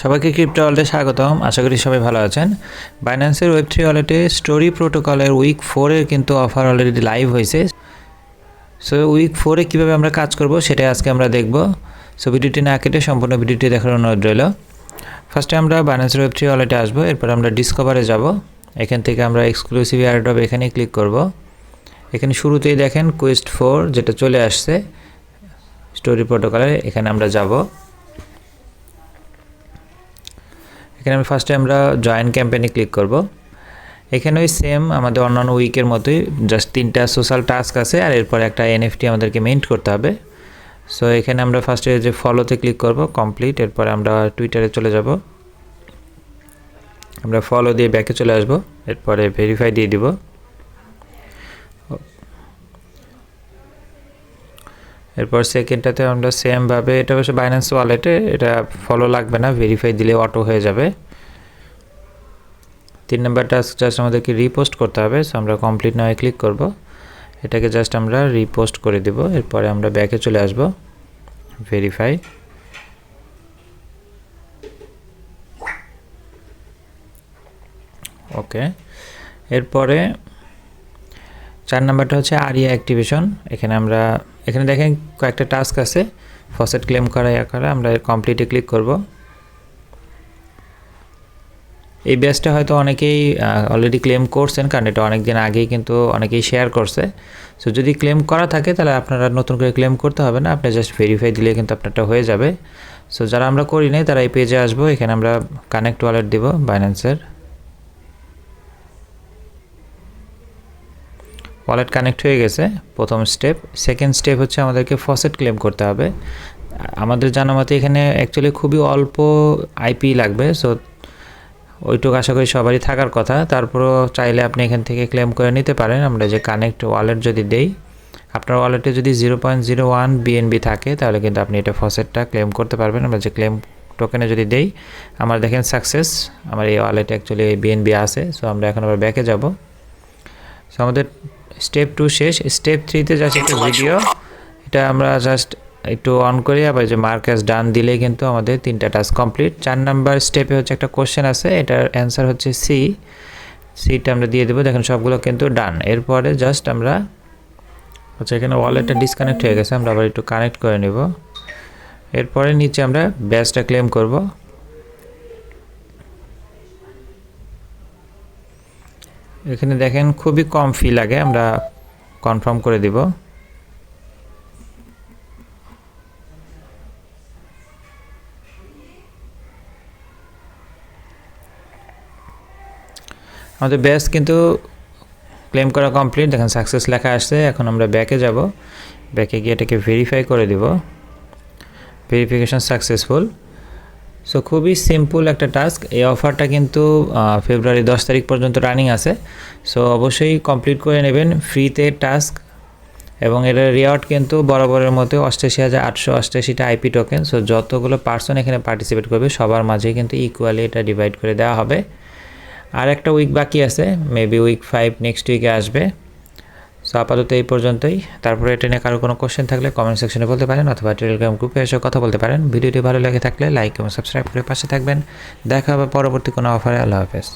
সবাইকে ক্রিপ্টো ওয়ালেটে স্বাগতম। আশা করি সবাই ভালো আছেন। বাইন্যান্সের ওয়েব3 ওয়ালেটে স্টোরি প্রোটোকলের উইক 4 এর কিন্তু অফার অলরেডি লাইভ হয়েছে। সো উইক 4 এ কীভাবে আমরা কাজ করব সেটাই আজকে আমরা দেখব। সো ভিডিওটি না কেটে সম্পূর্ণ ভিডিওটি দেখার অনুরোধ রইল। ফার্স্টে আমরা বাইন্যান্সের ওয়েব3 ওয়ালেটে আসবো, এরপর আমরা ডিসকভারে যাব। এখান থেকে আমরা এক্সক্লুসিভ এয়ারড্রপ এখানে ক্লিক করব। এখানে শুরুতেই দেখেন কোয়েস্ট 4 যেটা চলে আসছে স্টোরি প্রোটোকলে, এখানে আমরা যাব। এখানে ফার্স্টে আমরা জয়েন ক্যাম্পেইনে ক্লিক করব। এখানে ওই সেম আমাদের অন্যান্য উইকের মতোই জাস্ট 3টা সোশ্যাল টাস্ক আছে, আর এরপর একটা এনএফটি আমাদেরকে মিন্ট করতে হবে। সো এখানে আমরা ফার্স্টে যে ফলোতে ক্লিক করব, কমপ্লিট। এরপর আমরা টুইটারে চলে যাব, আমরা ফলো দিয়ে ব্যাকে চলে আসব, এরপরে ভেরিফাই দিয়ে দিব। এরপর সেকেন্ডটাতে আমরা সেমভাবে, এটা অবশ্য বাইন্যান্স ওয়ালেটে এটা ফলো লাগবে না, ভেরিফাই দিলে অটো হয়ে যাবে। 3 নম্বর টাস্ক জাস্ট আমাদেরকে রিপোস্ট করতে হবে। সো আমরা কমপ্লিট নাও ক্লিক করব, এটাকে জাস্ট আমরা রিপোস্ট করে দেব। এরপরে আমরা ব্যাকে চলে আসব, ভেরিফাই। ওকে, এরপরে 4 নাম্বারটা হচ্ছে আরিয়া অ্যাক্টিভেশন। এখানে দেখেন কয়েকটা টাস্ক আছে, ফসেট ক্লেম করা আমরা কমপ্লিটে ক্লিক করব। এই ব্যাচটা হয়তো অনেকেই অলরেডি ক্লেম করছেন, কারণ এটা অনেক দিন আগেই কিন্তু অনেকেই শেয়ার করছে। সো যদি ক্লেম করা থাকে তাহলে আপনারা নতুন করে ক্লেম করতে হবে না, আপনি জাস্ট ভেরিফাই দিলে কিন্তু আপনারটা হয়ে যাবে। সো যারা আমরা করি নাই তারা এই পেজে আসবো, এখানে আমরা কানেক্ট ওয়ালেট দিব বাইন্যান্সের। ওয়ালেট কানেক্ট হয়ে গেছে, প্রথম স্টেপ। সেকেন্ড স্টেপ হচ্ছে আমাদেরকে ফসেট ক্লেম করতে হবে। আমাদের জানা মতে এখানে অ্যাকচুয়ালি খুবই অল্প আইপি লাগবে, সো ওইটুকু আশা করি সবারই থাকার কথা। তারপরও চাইলে আপনি এখান থেকে ক্লেম করে নিতে পারেন। আমরা যে কানেক্ট ওয়ালেট যদি দেই, আপনার ওয়ালেটে যদি 0.01 বিএনবি থাকে তাহলে কিন্তু আপনি এটা ফসেটটা ক্লেম করতে পারবেন। আমরা যে ক্লেম টোকেনে যদি দেই, আমার দেখেন সাকসেস, আমার এই ওয়ালেটে অ্যাকচুয়ালি বিএনবি আছে। সো আমরা এখন আবার ব্যাকে যাব। সো আমাদের স্টেপ 2 শেষ। স্টেপ 3তে জাস্ট একটা ভিডিও, এটা আমরা জাস্ট একটু অন করি, আবার যে মার্ক অ্যাজ ডান দিলেই কিন্তু আমাদের 3টা টাস্ক কমপ্লিট। 4 নাম্বার স্টেপে হচ্ছে একটা কোশ্চেন আছে, এটার অ্যান্সার হচ্ছে সিটা আমরা দিয়ে দেবো। দেখেন সবগুলো কিন্তু ডান। এরপরে জাস্ট আমরা হচ্ছে এখানে ওয়ালেটটা ডিসকানেক্ট হয়ে গেছে, আমরা আবার একটু কানেক্ট করে নেব। এরপরে নিচে আমরা ব্যাচটা ক্লেম করব। এখানে দেখেন খুবই কম ফি লাগে, আমরা কনফার্ম করে দিব। আমাদের ব্যাচ কিন্তু ক্লেম করা কমপ্লিট, দেখেন সাকসেস লেখা আসছে। এখন আমরা ব্যাকে যাব, ব্যাকে গিয়ে এটাকে ভেরিফাই করে দিব, ভেরিফিকেশন সাকসেসফুল। সো খুবই সিম্পল একটা টাস্ক। এই অফারটা কিন্তু ফেব্রুয়ারি 10 তারিখ পর্যন্ত রানিং আছে। সো অবশ্যই কমপ্লিট করে নেবেন, ফ্রিতে টাস্ক। এবং এর রিওয়ার্ড কিন্তু বরাবরের মতো 88,888টা আইপি টোকেন। সো যতগুলো পার্সন এখানে পার্টিসিপেট করবে সবার মাঝে কিন্তু ইকুয়ালি এটা ডিভাইড করে দেওয়া হবে। আর একটা উইক বাকি আছে, মেবি উইক 5 নেক্সট উইকে আসবে। সো আপাতত এই পর্যন্তই। তারপরে এটা নিয়ে কারো কোনো কোশ্চেন থাকলে কমেন্ট সেকশনে বলতে পারেন, অথবা টেলিগ্রাম গ্রুপে এসে কথা বলতে পারেন। ভিডিওটি ভালো লেগে থাকলে লাইক এবং সাবস্ক্রাইব করে পাশে থাকবেন। দেখা হবে পরবর্তী কোনো অফারে। আল্লাহ হাফেজ।